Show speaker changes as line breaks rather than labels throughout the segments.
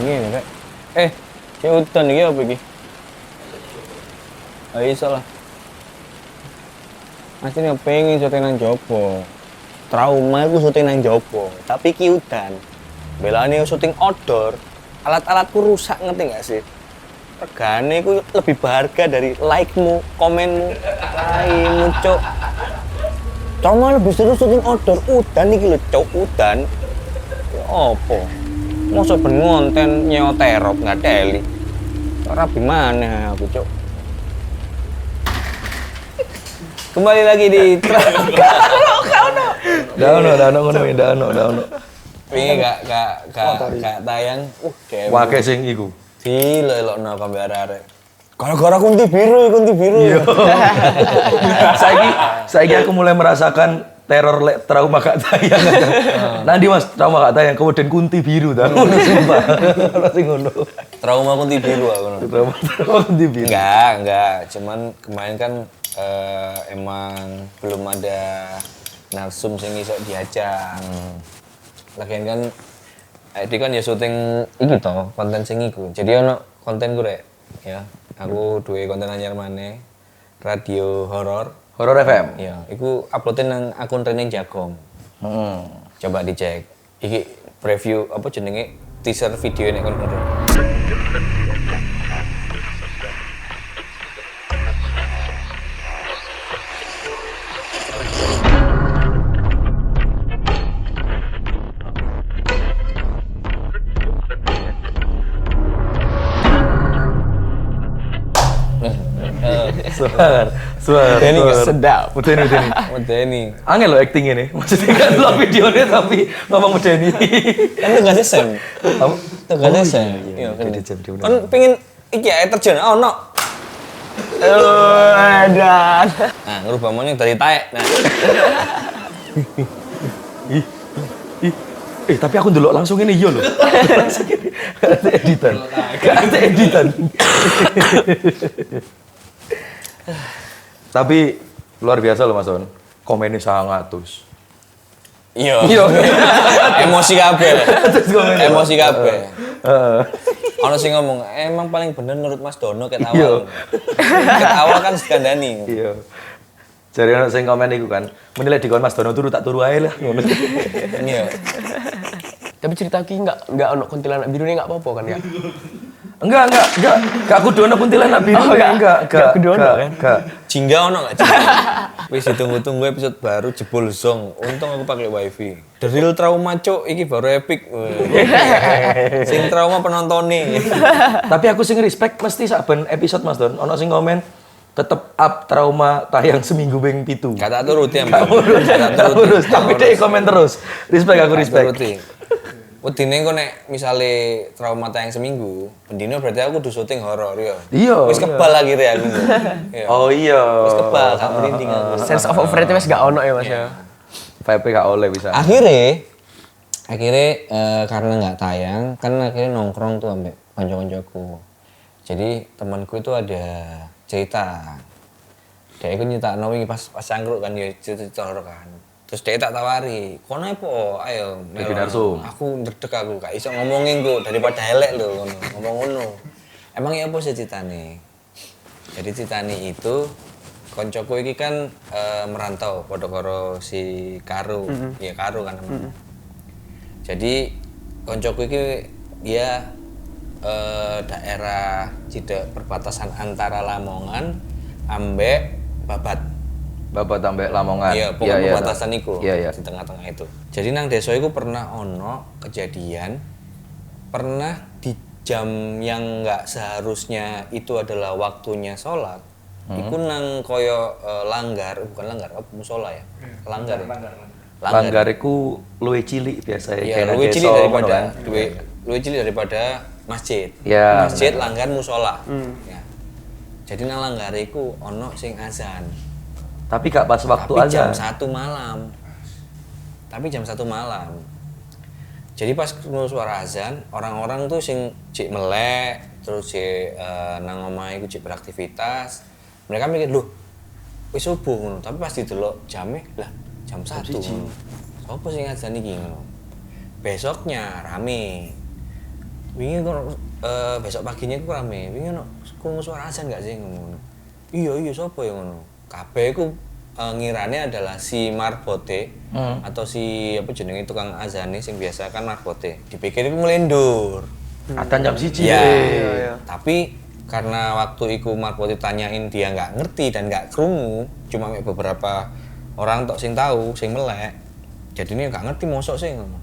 ngene rek. Ki udan iki apa iki? Ayo iso lah. Asline pengen syuting nang jopo. Trauma iku syuting nang jopo, tapi ki udan. Belane syuting outdoor, alat-alatku rusak ngerti gak sih? Regane iku lebih berharga dari like-mu, komenmu, laimu, cuk. Trauma lebih seru syuting outdoor, udan iki lho, cuk, udan. Ya opo? Mosok ben ngonten nyewa terop nggak teli. Ora gimana aku, cuk. Kembali lagi di
Daono.
Ini gak tayang.
Wake sing iku.
Dilelokno kambe arek-arek. Gara-gara kunti biru.
Iya. Saiki aku mulai merasakan teror trauma gak tayang. Nanti Mas, trauma gak tayang kemudian kunti biru ta. Ngono sumpah. Ono sing ngono.
Trauma kunti biru aku.
Trauma kunti biru.
Enggak. Cuman kemarin kan emang belum ada narsum sing iso diajak. Lagian kan iki kan ya syuting iki to, konten sing iku. Jadi ono konten ku rek, ya. Aku duwe konten anyar maneh. Radio horor.
Horor FM.
Iya, iku uploadin nang akun Training Jagong. Coba dicek. Iki preview apa jenenge teaser video nek kon ngono.
Suara.
Ini sedap.
Medeni. Angel lo acting ini. Maksudnya kan lo videonya tapi ngomong medeni.
Kan tugas SM.
Apa?
Tugas SM. Iya, kan pengen iki ya terjun ono. Edan. Nah, ngerubah monya dari taek. Nah.
Tapi aku ndelok langsung ini iya lho. Langsung ini. Gak ada editan. Tapi luar biasa loh Mas On. Komennya 100.
Iya. Emosi kabeh. Emosi kabeh. Ono sing ngomong, emang paling bener menurut Mas Dono ket awal. Ket awal kan skandani.
Iya. Jadi ono sing komen iku kan, menilai dikon Mas Dono turu tak turu ae lah ngono.
Iya.
Tapi cerita ki enggak ono kuntilanak biru ini enggak apa-apa kan ya?
Enggak aku dono kuntilanak biru enggak kan.
Jingga ono enggak jingga? Wis ditunggu-tunggu episode baru jebol zong. Untung aku pakai wifi. The real trauma cuk, iki baru epic. Sing trauma penontonnya.
Tapi aku sing respect mesti saben episode Mas Don, ono sing komen tetep up trauma tayang seminggu beng pitu.
Gak tak turuti ya,
Gak urus. Tapi dia komen terus. Respect aku respect.
Wedine kok nek misale trauma tayang seminggu, pendino berarti aku kudu syuting horor ya.
Iya.
Wis kebal lagi re aku.
Oh iya.
Wis kebal, gak merinding aku.
Sense of overrated wis gak ono ya Mas ya.
VP gak oleh bisa.
Akhirnya karena nggak tayang, kan akhirnya nongkrong tuh ambek kanca-kancaku. Jadi temanku itu ada cerita. Dia ikut nyetakno wingi pas cangkruk kan ya cerita horor kan. Terus dia tak tawari, kono apa? Ayo,
narsum.
Aku ndredeg aku, gak iso ngomongin kok daripada elek lho ngono. Ngomong ngono. Emang ya apa sih ceritane? Jadi ceritane itu koncoku iki kan merantau padha karo si Karu. Ya Karu kan namanya. Jadi koncoku iki dia daerah cedek perbatasan antara Lamongan ambek
Babat ambek Lamongan.
Iya, pokoknya perbatasan iku.
Iya.
Di tengah-tengah itu. Jadi nang desa iku pernah ono kejadian pernah di jam yang nggak seharusnya itu adalah waktunya sholat. Iku nang koyo bukan langgar, apa musola ya? Langgar.
Langgar iku luwih cilik biasa ya.
Iya, luwih cilik daripada masjid.
Ya,
masjid langgar musola. Ya. Jadi nang langgar iku ono sing azan.
Tapi gak pas waktu azan.
Tapi jam 1 malam. Jadi pas krungu suara azan, orang-orang tuh sing cik melek, terus cik nang omahe iku cik beraktivitas. Mereka mikir, "Loh, wis subuh ngono." Tapi pas didelok jame, lah jam 1. Sopo sing azan iki ngono. Besoknya rame. wingi kok besok paginya ku rame. Wingi ono krungu suara azan gak sih ngono. Iya sapa ya ngono. Kabeh ku ngirane adalah si marbote atau si apa jenenge tukang azane sing biasa kan marbote. Dipikir iku ngelendur.
Adzan jam 1
Ya. Tapi karena waktu itu marbote tanyain dia nggak ngerti dan nggak krungu, cuma beberapa orang tok sing tahu, sing melek. Jadi ini nggak ngerti mosok sih ngono.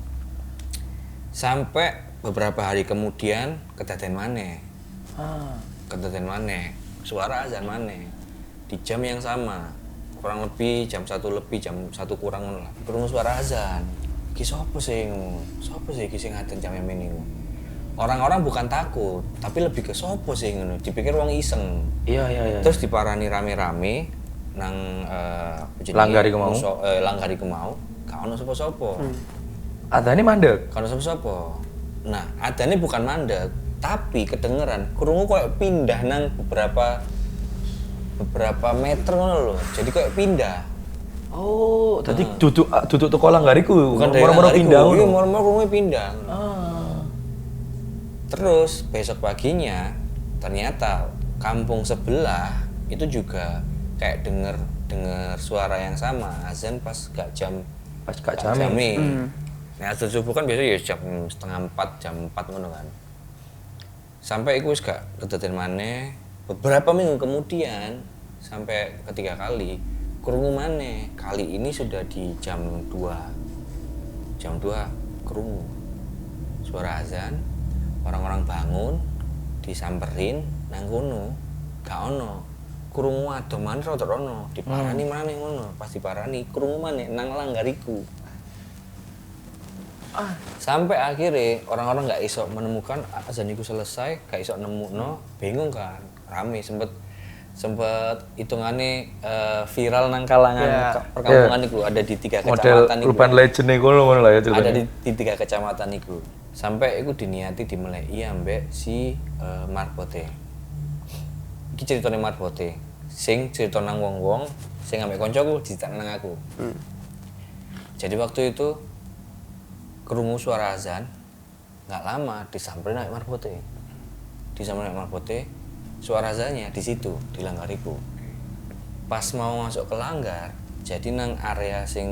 Sampai beberapa hari kemudian kedaden maneh. Kedaden maneh. Suara azan maneh. Di jam yang sama. Kurang lebih jam 1 lebih, jam 1 kurang ngono lah. Krungu suara azan. Ki sapa sih ngono? Sapa sih ki sing adzan jam ini ngono? Orang-orang bukan takut, tapi lebih ke sapa sih ngono. Dipikir wong iseng.
Iya.
Terus diparani rame-rame nang
Langgari ku mau.
Langgari ku mau. Gak ono sapa-sapa.
Adzane mandek.
Gak ono sapa-sapa. Nah, adane bukan mandek, tapi kedengeran krungu koyo pindah nang beberapa meter ngono lho. Jadi koyo pindah.
Oh, tadi duduk teko langgariku.
Bukan dari
Moro-moro
langgariku.
pindah.
Iya, moro-moro krungu pindah.
Ah.
Terus besok paginya ternyata kampung sebelah itu juga kayak denger suara yang sama azan pas gak jam jami. Nah azan subuh kan biasanya ya jam 3:30 jam 4 ngono kan. Sampai iku wis gak kedaden maneh. Beberapa minggu kemudian sampai ketiga kali krungu maneh. Kali ini sudah di jam 2. Jam 2 krungu suara azan. Orang-orang bangun, disamperin nang kono. Gak ono. Krungu ado maneh rada ono. Diparani maneh ngono. Pas diparani krungu maneh nang langgariku. Sampai akhirnya orang-orang nggak iso menemukan azan itu selesai, gak iso nemukno, bingung kan, rame sempet hitungannya viral nang kalangan perkampungan itu ada di 3 kecamatan itu.
Model Urban Legend ngono lah ya ceritanya.
Ada di 3 kecamatan itu. Sampai itu diniati dimeleh iya mbek si marbote. Iki ceritane marbote. Sing cerita nang wong-wong, sing ambek koncoku diceritakno nang aku. Jadi waktu itu krungu suara azan, nggak lama disamperin naik marbote. Suara azannya di situ, di langgariku. Pas mau masuk ke langgar, jadi nang area sing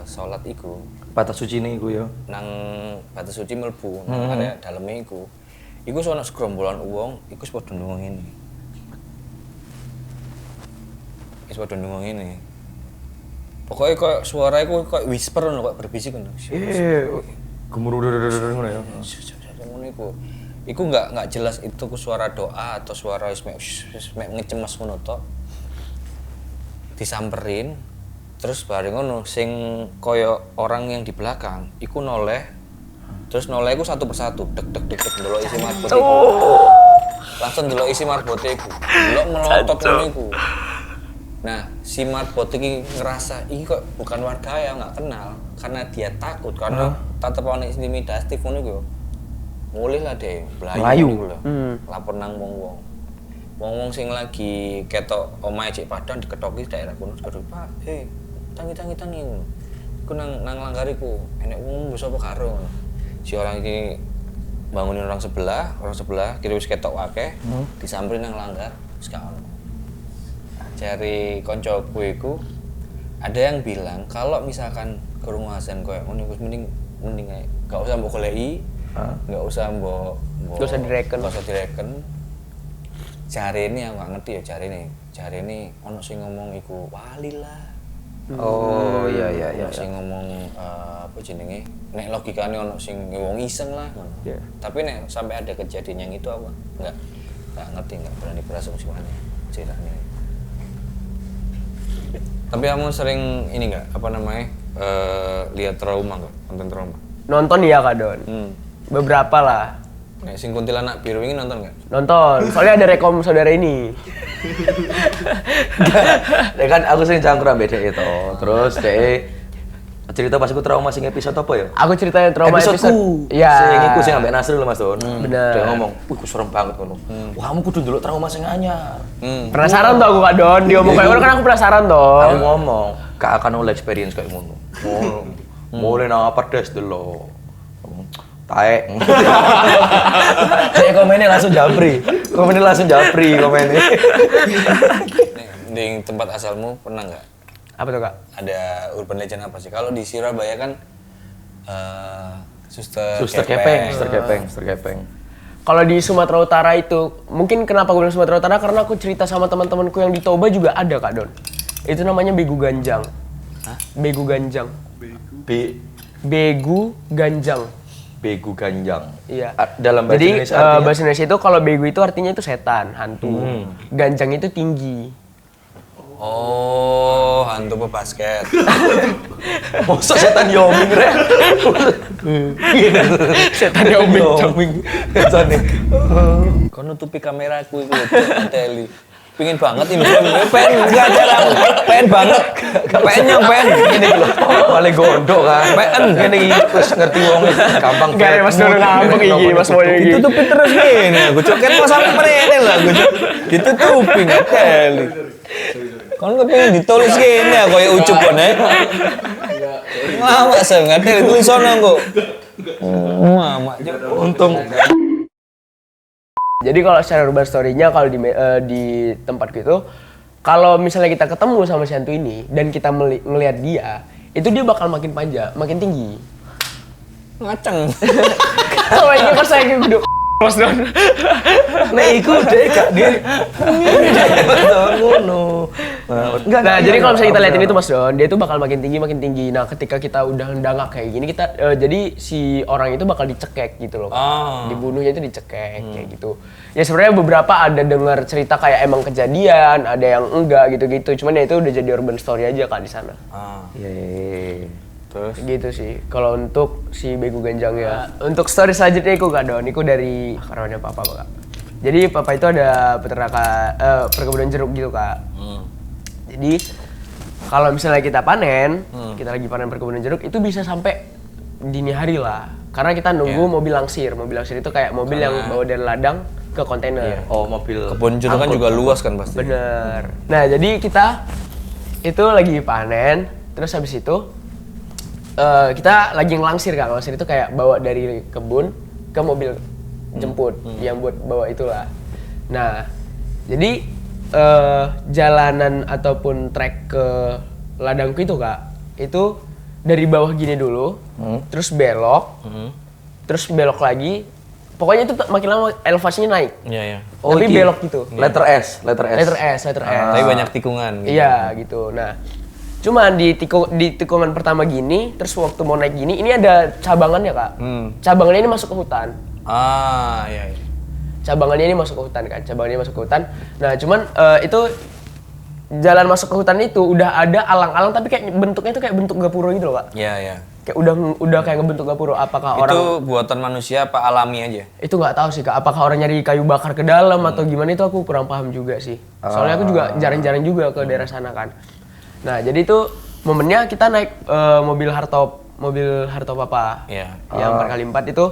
sholat iku.
Batas suci nih iku ya.
Nang batas suci mlebu, nang area dalemnya iku. Iku sono segerombolan wong, iku padha ndonga ngene. Pokoknya kok suara iku kok whisper ngono, kok berbisik ngono.
Gemuruh ngono ya.
Ngono iku. Iku enggak jelas itu ku suara doa atau suara mek ngecemes ngono tok. Disamperin terus bareng ngono sing koyo orang yang di belakang iku noleh. Terus noleh iku satu persatu dek ndelok isi marbote iku. Langsung ndelok isi marbote iku. Ndelok melotot ngono iku. Nah, si marbote iki ngerasa iki kok bukan warga ya, nggak kenal karena dia takut karena tetep ana intimidatif ngono iku. Mulih lah deh, belayu niku lho. Lapor nang wong-wong. Wong-wong sing lagi ketok omahe cek padang diketoki daerah kono. Aduh, Pak, tangi ngono. Iku nang langgariku, enek wong wis apa karo ngono. Si orang iki bangunin orang sebelah kira wis ketok akeh, disamperin nang langgar, wis gak ono. Dari koncoku iku ada yang bilang kalau misalkan krungu azan koyo ngono wis mending ae gak usah mbok goleki, gak usah mbok gak usah direken. Jarene aku gak ngerti ya jarene ono sing ngomong iku wali lah.
Oh iya.
Sing ngomong apa jenenge? Nek logikane ono sing wong iseng lah ngono.
Yeah.
Tapi nek sampai ada kejadian yang itu apa? Enggak ngerti, enggak berani berasumsi mana ceritanya. Tapi kamu sering ini nggak lihat trauma nggak, konten trauma?
Nonton iya Kak Don. Beberapa lah.
Nek sing kuntilanak biru ini nonton nggak?
Nonton. Soalnya ada rekom saudara ini.
Ya kan aku sering cangkruk ambek dhek itu. Terus dhek cerita pas aku trauma sing episode apa ya?
Aku ceritain trauma episode.
Iya. Sing iku sing ambek Nasrul Mas Don.
Bener.
Dia ngomong, "Wih, ku serem banget ngono." Wah, kamu kudu ndelok trauma sing anyar.
Penasaran tuh aku Kak Don. Dia ngomong kayak ngono kan aku penasaran toh.
Aku ngomong, "Gak akan oleh experience kayak ngono." Mulai nang apa des delok. Taek. Komennya langsung japri. Komennya.
Di tempat asalmu pernah nggak
Apa tuh Kak?
ada urban legend apa sih? Kalau di Surabaya kan suster
Kepeng.
Kalau di Sumatera Utara itu, mungkin kenapa gue bilang Sumatera Utara karena aku cerita sama teman-temanku yang di Toba juga ada Kak Don. Itu namanya Begu Ganjang.
Hah?
Begu Ganjang.
B
Begu Ganjang.
Begu Ganjang.
Iya.
Dalam bahasa
Jadi
Indonesia artinya?
bahasa Indonesia itu kalau begu itu artinya itu setan, hantu. Ganjang itu tinggi.
Oh, hantu pebasket.
Masa setan Yoming rek?
Setan Yoming.
Sane.
Kau nutupi kameraku itu teli. Pingin banget ini pengen enggak jarang. Pengen banget. Pengen ini lho.
Paling gondok kan.
Pengen
Kene iki wis ngerti wong gampang.
Enggak ya Mas Dono ngambek iki Mas Boyo iki.
ditutupi terus gini. Aku coket mau sampai menene lah aku cok. Ditutupi enggak teli. Kau nggak pengen ditulis gini ya kayak ucup kan ya? Lama sih nggak teli tulisannya kok. Mama
Untung
Jadi kalau secara urban story-nya kalau di tempatku itu kalau misalnya kita ketemu sama si hantu ini dan kita ngelihat dia, itu dia bakal makin panjang, makin tinggi.
ngaceng.
Kalau ini pas saya gitu Mas Don.
nek iku dhek gak dia. Ngono.
Nah, jadi kalau misalnya kita lihat ini tuh Mas Don, dia tuh bakal makin tinggi. Nah, ketika kita udah ndangak kayak gini, kita jadi si orang itu bakal dicekek gitu loh.
Oh.
Dibunuhnya itu dicekek kayak gitu. Ya sebenarnya beberapa ada dengar cerita kayak emang kejadian, ada yang enggak gitu-gitu. Cuman ya itu udah jadi urban story aja Kak di sana.
Iya.
Terus
Gitu sih. Kalau untuk si Begu Ganjang ya. Untuk story selanjutnya iku Kak Don, iku dari karunia papa Kak. Jadi papa itu ada perkebunan jeruk gitu Kak. Jadi kalau misalnya kita panen, kita lagi panen perkebunan jeruk itu bisa sampai dini hari lah. Karena kita nunggu mobil langsir. Mobil langsir itu kayak mobil yang bawa dari ladang ke kontainer.
Oh, mobil
kebun jeruk kan juga luas kan pasti.
Bener. Nah jadi kita itu lagi panen, terus habis itu kita lagi ngelangsir Kak. Ngelangsir itu kayak bawa dari kebun ke mobil jemput yang buat bawa itulah. Nah jadi jalanan ataupun trek ke ladangku itu Kak, itu dari bawah gini dulu, terus belok, terus belok lagi. Pokoknya itu makin lama elevasinya naik.
Iya, iya.
Tapi
iki
belok gitu.
Letter S.
Letter S.
Tapi banyak tikungan gitu.
Iya gitu. Nah, cuman di tikungan pertama gini, terus waktu mau naik gini, ini ada cabangannya Kak. Cabangannya ini masuk ke hutan.
Ah, iya, iya.
Cabangannya ini masuk ke hutan kan. Cabangannya masuk ke hutan. Nah, cuman itu jalan masuk ke hutan itu udah ada alang-alang tapi kayak bentuknya itu kayak bentuk gapura gitu loh Kak.
Iya, iya.
Kayak udah kayak ngebentuk gapura. Apakah orang
Itu buatan manusia apa alami aja?
itu nggak tahu sih Kak. Apakah orang nyari kayu bakar ke dalam atau gimana itu aku kurang paham juga sih. Soalnya aku juga jarang-jarang juga ke daerah sana kan. Nah, jadi itu momennya kita naik mobil hardtop papa.
Iya.
Yang 4x4 itu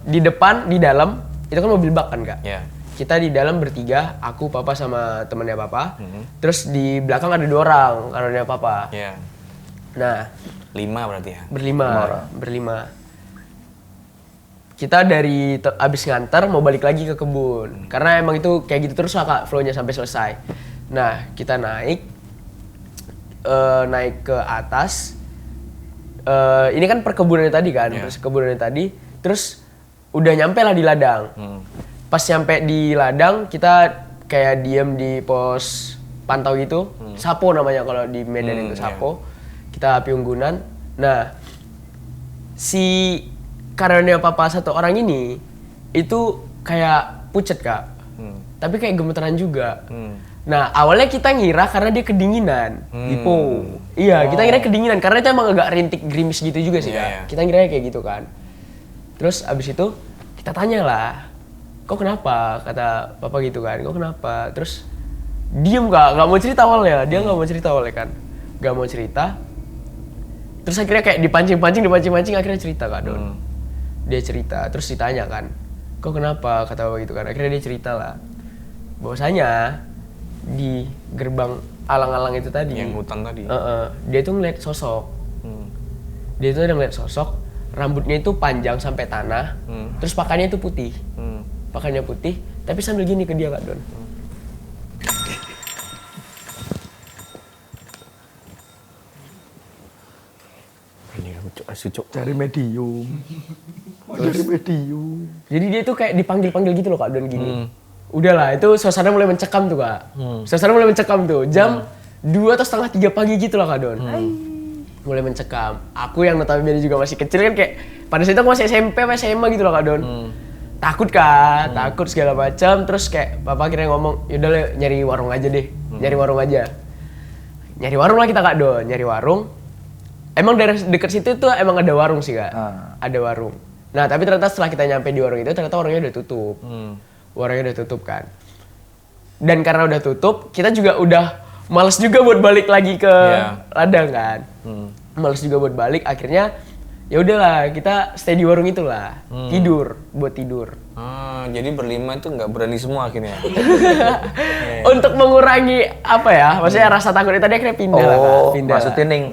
di depan, di dalam itu kan mobil bak kan Kak.
Iya.
Kita di dalam bertiga, aku, papa sama temennya papa. Terus di belakang ada 2 orang, karunia papa.
Iya.
Nah,
5 berarti ya?
berlima. Kita dari abis nganter mau balik lagi ke kebun. Karena emang itu kayak gitu terus lah Kak, flow-nya sampai selesai. Nah, kita naik ke atas. Ini kan perkebunannya tadi kan, terus udah nyampe lah di ladang. Pas nyampe di ladang, kita kayak diem di pos pantau gitu. Sapo namanya kalau di Medan itu Sapo. Kita api unggunan. Nah, si karunia papa satu orang ini itu kayak pucet Kak. Tapi kayak gemeteran juga. Nah, awalnya kita ngira karena dia kedinginan. Hipo. Iya, kita ngira kedinginan karena itu emang agak rintik gerimis gitu juga sih Kak.
Iya.
Kita ngiranya kayak gitu kan. Terus abis itu kita tanya lah, kok kenapa? Kata papa gitu kan, kok kenapa? Terus diem Kak, nggak mau cerita awalnya. Dia nggak mau cerita awalnya kan. Nggak mau cerita. Terus akhirnya kayak dipancing-pancing akhirnya cerita Kak Don. Dia cerita, terus ditanya kan, kok kenapa? Kata papa gitu kan. Akhirnya dia cerita lah. Bahwasanya di gerbang alang-alang itu tadi.
Yang hutan tadi.
Dia tuh ngeliat sosok. Dia tuh ada ngeliat sosok Rambutnya itu panjang sampai tanah, terus pakaiannya itu putih. Pakaiannya putih, tapi sambil gini ke dia Kak Don.
Ini asu cuk.
Cari medium. Cari medium.
Jadi dia tuh kayak dipanggil-panggil gitu loh Kak Don gini. Udahlah, itu suasana mulai mencekam tuh Kak. Suasana mulai mencekam tuh. Jam 2 atau setengah 3 pagi gitu lah Kak Don. Mulai mencekam. Aku yang notabene juga masih kecil kan kayak pada saat itu aku masih SMP apa SMA gitu loh Kak Don. Takut kan, takut segala macam. Terus kayak papa akhirnya ngomong, yaudah Le, nyari warung aja deh. Nyari warung aja. Nyari warung lah kita Kak Don, nyari warung. Emang dari deket situ tuh emang ada warung sih Kak. Ada warung. Nah tapi ternyata setelah kita nyampe di warung itu ternyata warungnya udah tutup. Warungnya udah tutup kan. Dan karena udah tutup, kita juga udah males juga buat balik lagi ke ladang kan. Males juga buat balik, akhirnya ya udahlah kita stay di warung itulah. Tidur, buat tidur.
Jadi berlima itu nggak berani semua akhirnya.
Untuk mengurangi apa ya? Maksudnya rasa takutnya tadi akhirnya pindah lah Kak. Pindah.
Maksudnya ning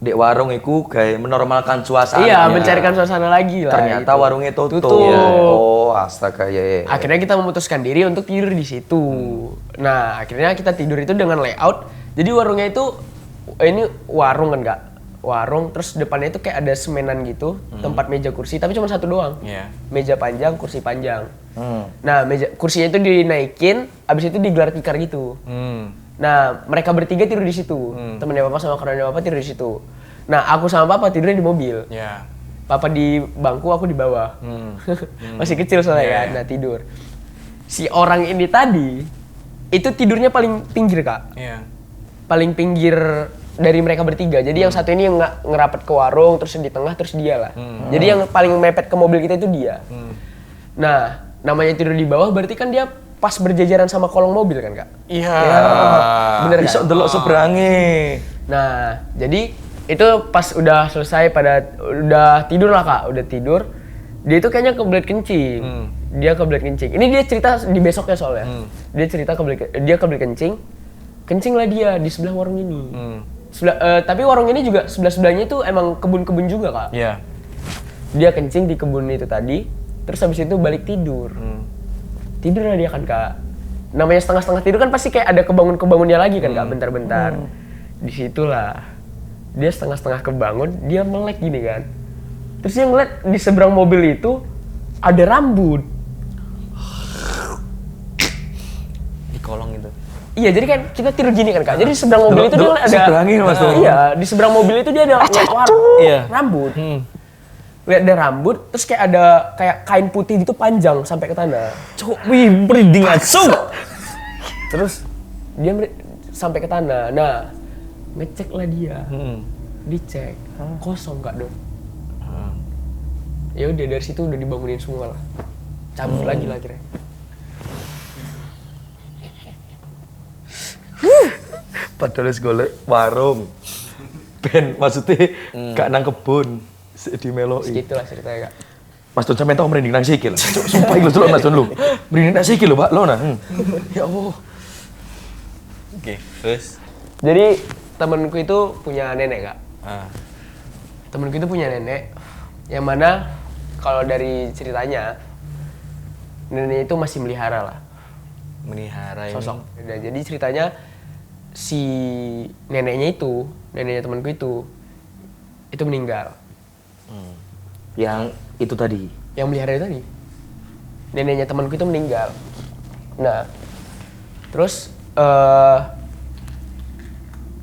di warung iku kayak menormalkan suasana.
Iya, mencarikan suasana lagi lah.
Ternyata
gitu.
warungnya tutup. Oh, astaga ya.
Akhirnya kita memutuskan diri untuk tidur di situ. Nah, akhirnya kita tidur itu dengan layout. Jadi warungnya itu ini warung kan Kak? Warung, terus depannya itu kayak ada semenan gitu, tempat meja kursi, tapi cuma satu doang. Meja panjang, kursi panjang. Nah, kursinya itu dinaikin, abis itu digelar tikar gitu. Nah, mereka bertiga tidur di situ. Temennya papa sama keluarganya papa tidur di situ. Nah, aku sama papa tidurnya di mobil. Papa di bangku, aku di bawah. Masih kecil soalnya kan, nah tidur. Si orang ini tadi, itu tidurnya paling pinggir Kak. Paling pinggir dari mereka bertiga. Jadi yang satu ini yang ngerapat ke warung, terus di tengah, terus dia lah. Jadi yang paling mepet ke mobil kita itu dia. Nah, namanya tidur di bawah berarti kan dia pas berjajaran sama kolong mobil kan Kak?
Iya.
Bener kan?
Bisa delok seberangi.
Nah, jadi itu pas udah selesai udah tidur lah Kak, udah tidur. Dia itu kayaknya kebelet kencing. Dia kebelet kencing. Ini dia cerita di besoknya soalnya. Dia cerita dia kebelet kencing. Kencing lah dia di sebelah warung ini. Tapi warung ini juga sebelah-sebelahnya itu emang kebun-kebun juga Kak. Dia kencing di kebun itu tadi, terus habis itu balik tidur. Tidur lah dia kan Kak. Namanya setengah-setengah tidur kan pasti kayak ada kebangun-kebangunnya lagi kan Kak, bentar-bentar. Disitulah dia setengah-setengah kebangun, dia melek gini kan. Terus dia ngeliat di seberang mobil itu ada rambut.
Di kolong itu.
Iya, jadi kan kita tidur gini kan Kak. Jadi di seberang mobil itu dia ada
seberangi Mas.
Iya, di seberang mobil itu dia ada rambut. Lihat ada rambut, terus kayak ada kain putih gitu panjang sampai ke tanah.
Cuk, wih, merinding asu.
Terus dia sampai ke tanah. Nah, ngecek lah dia. Dicek, kosong Kak Don. Ya udah dari situ udah dibangunin semua lah. Cabut lagi lah kira.
Padahal wis golek warung. Ben maksudnya gak nang kebun. Di melo
Segitulah ceritanya Kak.
Mas Don sampe tau merinding nang sikil. Sumpah iki lho Mas Don lho. Merinding nang sikil lho Pak lo nah. Ya Allah.
Oke, terus.
Jadi temenku itu punya nenek Kak. Temenku itu punya nenek yang mana kalau dari ceritanya nenek itu masih melihara lah.
Melihara ini.
Sosok. Dan jadi ceritanya si neneknya temanku itu meninggal.
Yang itu tadi.
Yang melihara itu tadi. Neneknya temanku itu meninggal. Nah, terus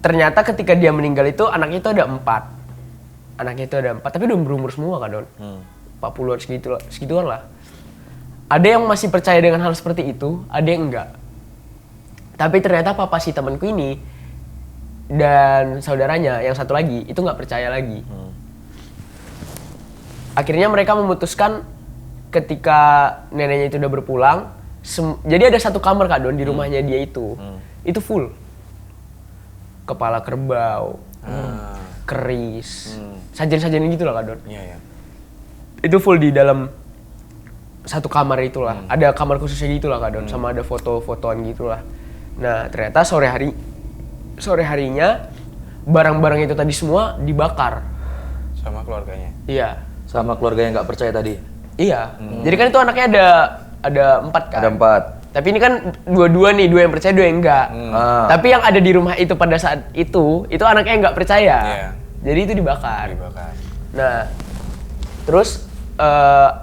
ternyata ketika dia meninggal itu anaknya itu ada 4. Anaknya itu ada 4, tapi udah berumur semua Kak Don. 40-an segituan lah. Ada yang masih percaya dengan hal seperti itu, ada yang enggak. Tapi ternyata papa si temanku ini dan saudaranya yang satu lagi itu nggak percaya lagi. Akhirnya mereka memutuskan ketika neneknya itu udah berpulang, jadi ada satu kamar Kak Don di rumahnya dia itu full. Kepala kerbau, keris, sajian-sajian gitu lah Kak Don. Itu full di dalam satu kamar itulah. Ada kamar khususnya gitu lah Kak Don, sama ada foto-fotoan gitulah. Nah ternyata sore harinya barang-barang itu tadi semua dibakar
Sama keluarganya.
Iya,
Sama keluarga yang nggak percaya tadi.
Iya. Jadi kan itu anaknya ada 4 kan.
Ada 4.
Tapi ini kan dua yang percaya, 2 yang enggak. Tapi yang ada di rumah itu pada saat itu anaknya yang nggak percaya.
Iya.
Jadi itu dibakar.
Dibakar.
Nah, terus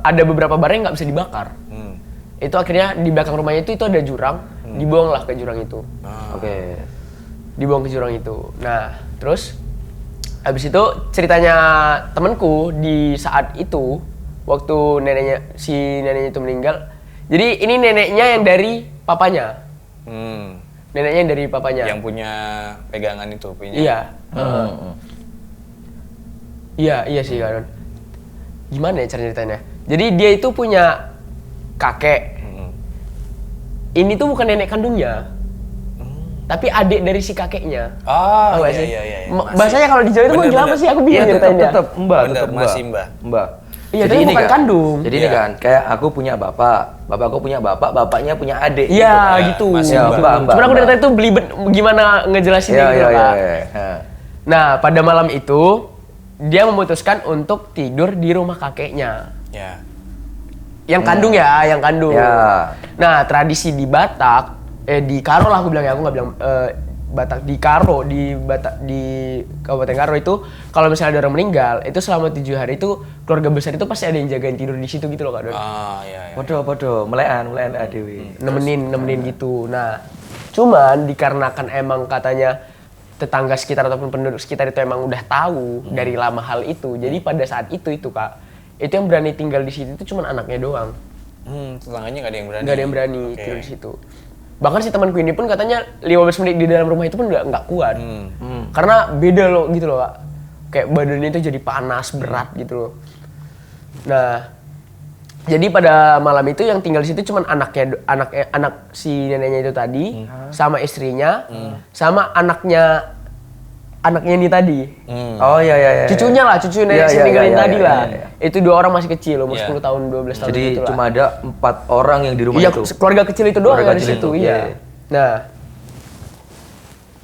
ada beberapa barang yang nggak bisa dibakar. Itu akhirnya di belakang rumahnya itu ada jurang, dibuanglah ke jurang itu.
Oke.
Dibuang ke jurang itu. Nah, terus habis itu ceritanya temanku di saat itu waktu si neneknya itu meninggal. Jadi ini neneknya yang dari papanya. Neneknya yang dari papanya.
Yang punya pegangan itu, punya.
Iya. Iya sih kan. Gimana ya cara ceritanya? Jadi dia itu punya kakek. Ini tuh bukan nenek kandungnya. Tapi adik dari si kakeknya.
Oh,
Tahu nggak
iya,
sih?
iya, iya.
Bahasanya kalau di Jawa itu manggil apa sih? Aku bingung ceritainnya.
tetap mbak,
Bener,
tetap mbak.
masih mbak.
Mbak.
Iya, tapi bukan kandung.
Jadi ini
Iya.
kan, kayak aku punya bapak, bapakku punya bapak, bapaknya punya adik.
Iya,
Ya,
gitu.
masih
Ya,
mbak.
mbak.
Cuman aku dari tadi tuh belibet gimana ngejelasinnya
Iya,
gitu
iya,
loh,
iya.
Kak.
Iya.
Nah, pada malam itu dia memutuskan untuk tidur di rumah kakeknya.
Ya.
Yang kandung ya, yang kandung.
Ya.
Nah, tradisi di Batak, di Karo lah aku bilang ya, aku nggak bilang Batak, di Karo, di Batak, di Kabupaten Karo itu kalau misalnya ada orang meninggal, itu selama 7 hari itu keluarga besar itu pasti ada yang jagain tidur di situ gitu loh Kak Don.
Ah, iya, iya.
Podo, melean adewi.
Nemenin gitu. Nah, cuman dikarenakan emang katanya tetangga sekitar ataupun penduduk sekitar itu emang udah tahu dari lama hal itu. Jadi pada saat itu Kak, itu yang berani tinggal di situ itu cuman anaknya doang.
Tetangganya nggak ada yang berani.
Nggak ada yang berani
Oke.
tidur di situ. Bahkan si temanku ini pun katanya 15 menit di dalam rumah itu pun nggak kuat. Karena beda loh gitu loh Kak. Kayak badannya itu jadi panas, berat gitu loh. Nah, jadi pada malam itu yang tinggal di situ cuman anak si neneknya itu tadi, sama istrinya, sama anaknya ini tadi.
Oh iya.
Cucunya lah, cucu nenek
Iya,
si
iya,
ninggalin
iya,
tadi
iya,
lah.
iya.
Itu 2 orang masih kecil, umur
Iya.
10 tahun, 12 tahun
Jadi
gitu lah.
cuma ada 4 orang yang di rumah
Iya,
itu.
keluarga kecil itu doang
Keluarga
yang di
kecil
situ,
itu,
iya.
iya.
Nah,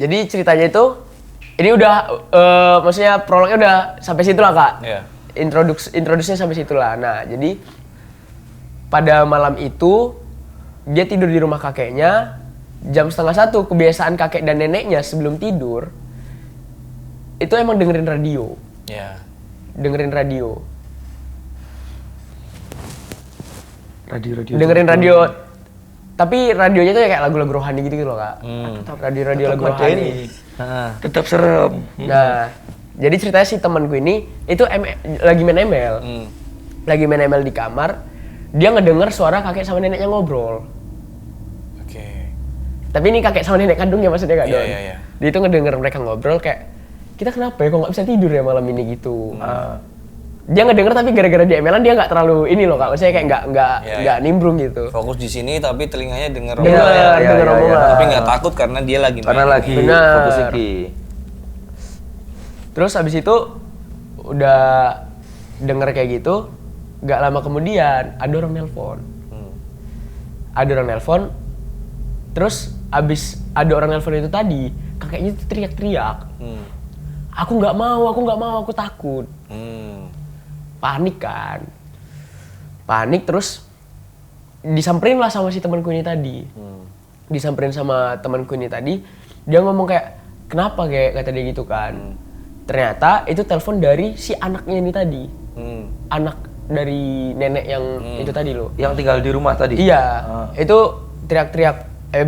jadi ceritanya itu, ini udah, maksudnya prolognya udah sampai situ lah Kak.
Iya.
Introduksinya sampai situ lah. Nah, jadi pada malam itu dia tidur di rumah kakeknya. Jam 12:30 kebiasaan kakek dan neneknya sebelum tidur itu emang dengerin radio.
Ya.
Dengerin radio.
Radio.
Dengerin radio. Tapi radionya tuh ya kayak lagu-lagu rohani gitu loh Kak. Radio lagu rohani.
Tetap serem.
Nah, jadi ceritanya si temanku ini itu lagi main ML. Lagi main ML di kamar. Dia ngedenger suara kakek sama neneknya ngobrol.
Oke.
Tapi ini kakek sama nenek kandungnya maksudnya Kak Don.
Iya.
Dia itu ngedenger mereka ngobrol kayak, kita kenapa ya kok nggak bisa tidur ya malam ini gitu. Dia ngedenger tapi gara-gara di ML-an dia nggak terlalu ini loh Kak. Maksudnya kayak nggak nimbrung gitu.
Fokus di sini tapi telinganya denger
Denger,
omongan.
denger omongan.
Tapi nggak takut karena dia lagi main.
Karena lagi
Benar.
fokus iki.
Terus habis itu udah denger kayak gitu, nggak lama kemudian ada orang nelpon. Ada orang nelpon, terus abis ada orang nelpon itu tadi, kakeknya tuh teriak-teriak. Aku nggak mau, aku takut. Panik kan. Panik terus disamperin lah sama si temanku ini tadi. Disamperin sama temanku ini tadi, dia ngomong kayak, kenapa kayak kata dia gitu kan. Ternyata itu telepon dari si anaknya ini tadi. Anak dari nenek yang itu tadi loh.
Yang tinggal di rumah tadi.
Iya, itu teriak-teriak,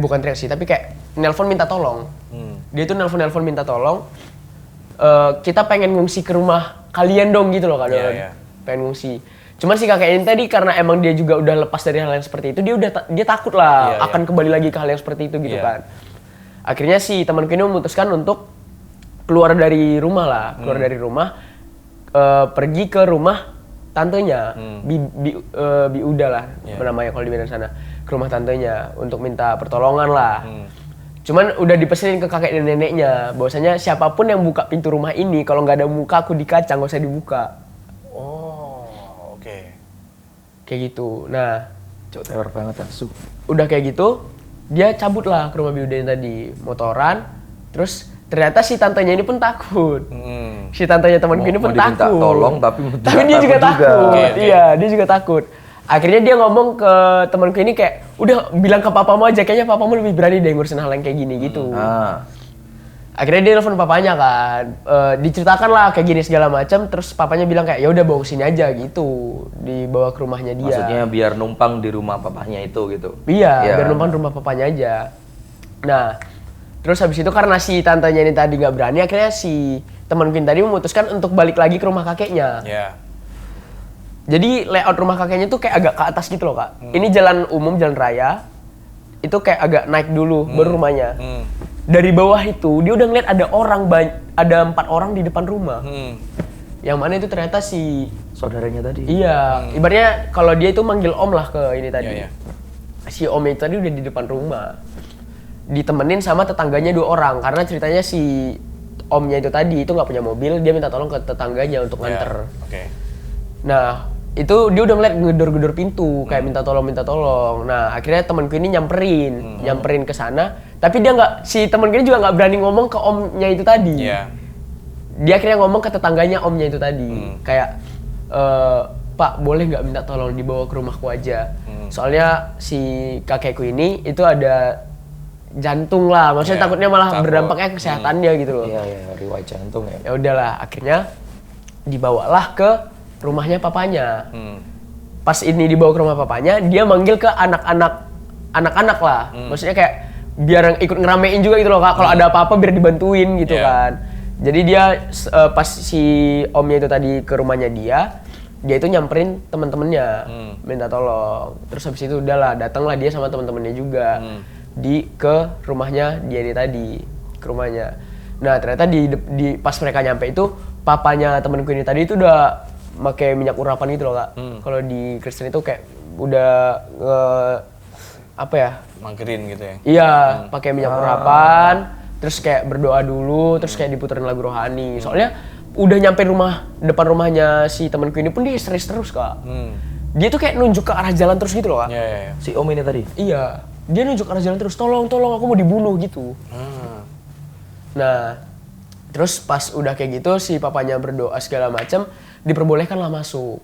bukan teriak sih, tapi kayak nelpon minta tolong. Dia tuh nelpon minta tolong. Kita pengen ngungsi ke rumah kalian dong gitu loh Kak Don.
Iya.
Pengen ngungsi. Cuman si kakek ini tadi karena emang dia juga udah lepas dari hal yang seperti itu, dia takut lah
Iya,
akan kembali lagi ke hal yang seperti itu gitu
Iya.
kan. Akhirnya si temanku ini memutuskan untuk keluar dari rumah lah, pergi ke rumah tantenya, Bi Uda lah namanya kalau di Medan sana, ke rumah tantenya untuk minta pertolongan lah. Cuman udah dipesenin ke kakek dan neneknya, bahwasanya siapapun yang buka pintu rumah ini kalau nggak ada muka aku di kaca nggak usah dibuka.
Oh, oke.
Kayak gitu. Nah,
Cok teror banget asu.
udah kayak gitu, dia cabut lah ke rumah Bi Uda yang tadi, motoran, terus ternyata si tantenya ini pun takut. Si tantenya temanku ini pun
Mau diminta
takut.
tolong, tapi
dia juga takut.
Oke.
Iya, dia juga takut. Akhirnya dia ngomong ke temanku ini kayak, udah bilang ke papamu aja, kayaknya papamu lebih berani deh ngurusin hal yang kayak gini gitu. Akhirnya dia telepon papanya kan, diceritakan lah kayak gini segala macam, terus papanya bilang kayak ya udah bawa ke sini aja gitu, dibawa ke rumahnya dia.
Maksudnya biar numpang di rumah papahnya itu gitu.
Iya, biar numpang di rumah papanya aja. Nah, terus habis itu karena si tantenya ini tadi nggak berani, akhirnya si temanku ini tadi memutuskan untuk balik lagi ke rumah kakeknya.
Iya.
Jadi layout rumah kakeknya tuh kayak agak ke atas gitu loh kak. Ini jalan umum, jalan raya, itu kayak agak naik dulu, baru rumahnya. Dari bawah itu dia udah ngeliat ada orang, ada 4 orang di depan rumah. Yang mana itu ternyata si
Saudaranya tadi.
iya, ibaratnya kalau dia itu manggil om lah ke ini tadi.
Iya, iya.
Si om itu tadi udah di depan rumah, ditemenin sama tetangganya 2 orang karena ceritanya si omnya itu tadi itu nggak punya mobil, dia minta tolong ke tetangganya untuk nganter.
Oke.
Nah itu dia udah ngeliat ngedor-gedor pintu kayak minta tolong. Nah akhirnya temanku ini nyamperin ke sana, tapi dia nggak, si temanku ini juga nggak berani ngomong ke omnya itu tadi.
Iya.
Dia akhirnya ngomong ke tetangganya omnya itu tadi, kayak Pak boleh nggak minta tolong dibawa ke rumahku aja. Soalnya si kakekku ini itu ada jantung lah, maksudnya
Iya,
takutnya malah
takut.
berdampaknya ke kesehatannya gitu loh.
Iya, riwayat jantung ya.
Ya udahlah, akhirnya dibawalah ke rumahnya papanya. Pas ini dibawa ke rumah papanya, dia manggil ke anak-anak lah. Maksudnya kayak biar ikut ngeramein juga gitu loh kak. Kalau ada apa-apa biar dibantuin gitu kan. Jadi dia pas si omnya itu tadi ke rumahnya dia itu nyamperin teman-temannya, minta tolong. Terus habis itu udahlah, datanglah dia sama teman-temannya juga ke rumahnya dia ini tadi, ke rumahnya. Nah ternyata di pas mereka nyampe itu papanya temanku ini tadi itu udah pakai minyak urapan gitu loh kak. Kalau di Kristen itu kayak udah apa ya?
Mangkirin gitu ya.
Iya, pakai minyak urapan, terus kayak berdoa dulu, terus kayak diputerin lagu rohani. Soalnya udah nyampe depan rumahnya si temanku ini pun dia histeris terus kak. Dia tuh kayak nunjuk ke arah jalan terus gitu loh kak.
Iya.
Si om ini tadi.
Iya, dia nunjuk ke arah jalan terus, tolong aku mau dibunuh gitu. Nah, terus pas udah kayak gitu si papanya berdoa segala macam, diperbolehkanlah masuk.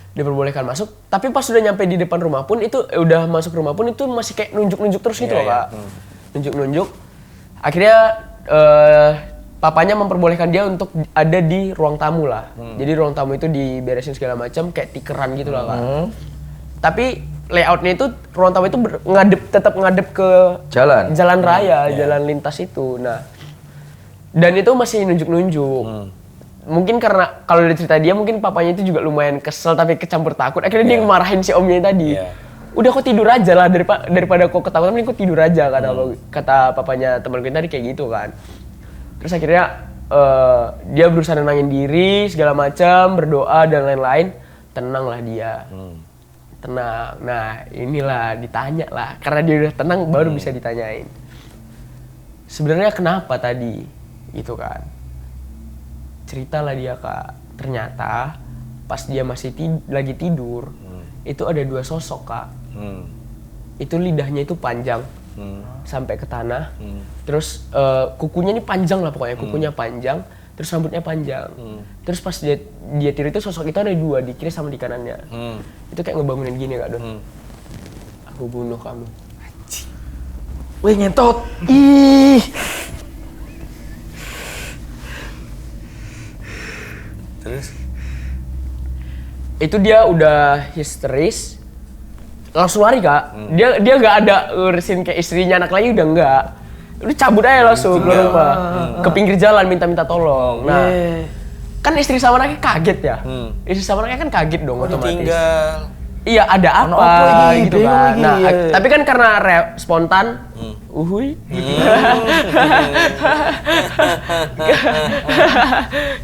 Diperbolehkan masuk, tapi pas udah nyampe di depan rumah pun itu udah masuk rumah pun itu masih kayak nunjuk-nunjuk terus gitu loh kak. Nunjuk-nunjuk. Akhirnya papanya memperbolehkan dia untuk ada di ruang tamu lah. Jadi ruang tamu itu diberesin segala macam kayak tikeran gitu lah kak. Tapi layoutnya itu ruang tamu itu tetap ngadep ke jalan raya, jalan lintas itu. Nah, dan itu masih nunjuk-nunjuk. Mungkin karena kalau dari cerita dia mungkin papanya itu juga lumayan kesel tapi kecampur takut. Akhirnya dia ngemarahin si omnya tadi. Udah kok tidur aja lah daripada kok ketakutan, mending kok tidur aja kata papanya teman gue tadi kayak gitu kan. Terus akhirnya dia berusaha nenangin diri segala macam, berdoa dan lain-lain. Tenanglah dia. Tenang. Nah, inilah ditanya lah. Karena dia udah tenang baru bisa ditanyain. Sebenarnya kenapa tadi? Itu kan. Ceritalah dia kak, ternyata pas dia masih lagi tidur, itu ada 2 sosok kak. Itu lidahnya itu panjang sampai ke tanah, terus kukunya ini panjang lah pokoknya, kukunya panjang, terus rambutnya panjang. Terus pas dia tidur itu sosok itu ada 2, di kiri sama di kanannya. Itu kayak ngebangunin gini kak Don. Aku bunuh kamu.
Wih nyentot. Ih.
Terus?
Itu dia udah histeris, langsung lari kak. Dia nggak ada urusin kayak istrinya anak lagi, udah nggak. Udah cabut aja langsung keluar rumah, ke pinggir jalan minta tolong. Nah, kan istri sama anaknya kaget ya. Istri sama anaknya kan kaget dong otomatis.
Tinggal.
Iya ada apa
lagi,
gitu
bingung
kan.
lagi,
Nah,
iya.
tapi kan karena spontan, gitu.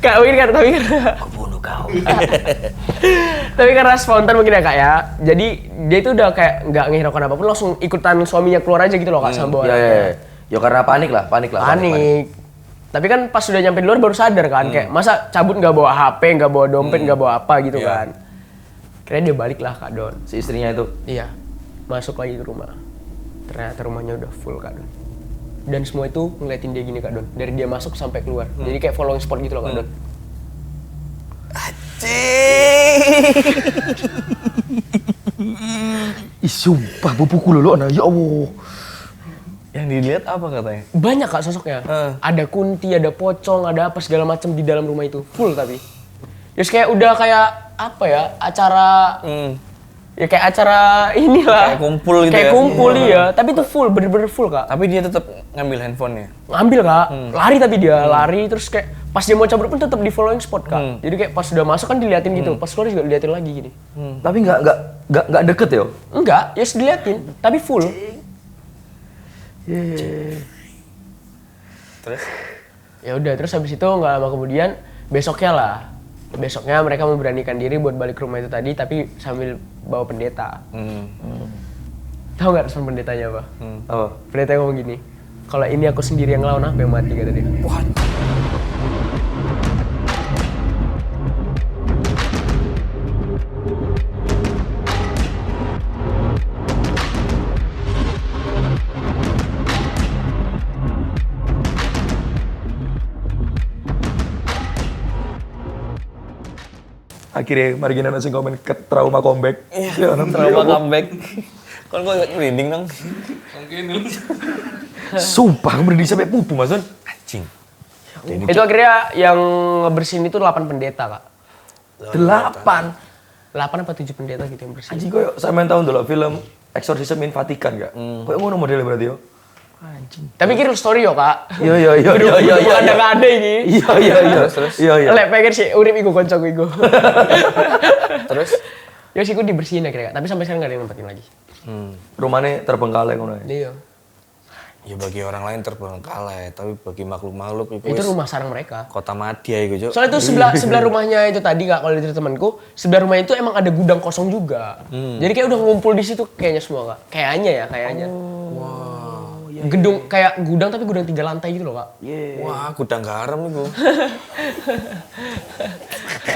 Kak mungkin kan,
Aku bunuh kau.
tapi karena spontan mungkin ya kak ya. Jadi dia itu udah kayak nggak ngehiraukan apapun, langsung ikutan suaminya keluar aja gitu loh kak sama bawa anaknya.
Ya karena panik lah.
Panik. Tapi kan pas sudah nyampe di luar baru sadar kan, kayak masa cabut nggak bawa HP, nggak bawa dompet, nggak bawa apa gitu kan. Kira dia balik lah Kak Don.
Si istrinya itu.
Iya, masuk lagi ke rumah. Ternyata rumahnya udah full Kak Don. dan semua itu ngeliatin dia gini Kak Don, dari dia masuk sampai keluar. Jadi kayak following spot gitu loh Kak Don.
Ih, sumpah bubuku lolo nah, ya Allah.
Yang dilihat apa katanya?
Banyak Kak sosoknya. Ada kunti, ada pocong, ada apa segala macam di dalam rumah itu. Full tapi. Terus kayak udah kayak apa ya? Acara ya kayak acara inilah.
Kayak kumpul gitu
kayak
ya?
kumpul ya. Tapi itu full, bener-bener full Kak.
Tapi dia tetap ngambil handphonenya.
Ngambil Kak, lari tapi dia lari terus kayak pas dia mau cabut pun tetap di following spot Kak. Jadi kayak pas udah masuk kan diliatin gitu, pas keluar juga diliatin lagi gini.
Tapi nggak deket ya?
Enggak, ya diliatin, tapi full.
Terus?
Ya udah, terus habis itu nggak lama kemudian besoknya mereka memberanikan diri buat balik ke rumah itu tadi, tapi sambil bawa pendeta. Tahu nggak respon pendetanya apa?
Apa?
Pendetanya ngomong gini, kalau ini aku sendiri yang ngelawan apa yang mati kata dia.
Akhirnya mari kita nasi komen ke trauma comeback. Iya,
Trauma comeback. Kan gue merinding dong.
Sumpah merinding sampai pupu Mas Don.
Anjing.
Itu akhirnya yang ngebersihin itu 8 pendeta Kak.
8.
8 apa 7 pendeta gitu yang bersihin.
Anjing koyo sampean tahun dulu film Exorcism in Vatikan gak? Koyo ngono modelnya berarti yo. Anjing.
Tapi kira story yo Kak.
Iya.
Bukan ada ini.
Iya. Iya.
Lek pengen sih urip iku koncoku iku.
Terus?
Ya sih gue dibersihin akhirnya Kak, tapi sampai sekarang gak ada yang nempatin lagi.
Rumahnya terbengkalai ngono ya.
Iya.
Ya bagi orang lain terbengkalai, tapi bagi makhluk-makhluk
Itu rumah sarang mereka.
kota madya itu, Cuk.
Soalnya itu sebelah rumahnya itu tadi Kak, kalau dari temanku, sebelah rumah itu emang ada gudang kosong juga. Jadi kayak udah ngumpul di situ kayaknya semua Kak. Kayaknya.
Wow.
Gedung kayak gudang tapi gudang 3 lantai gitu loh Kak.
Wah, gudang garam itu.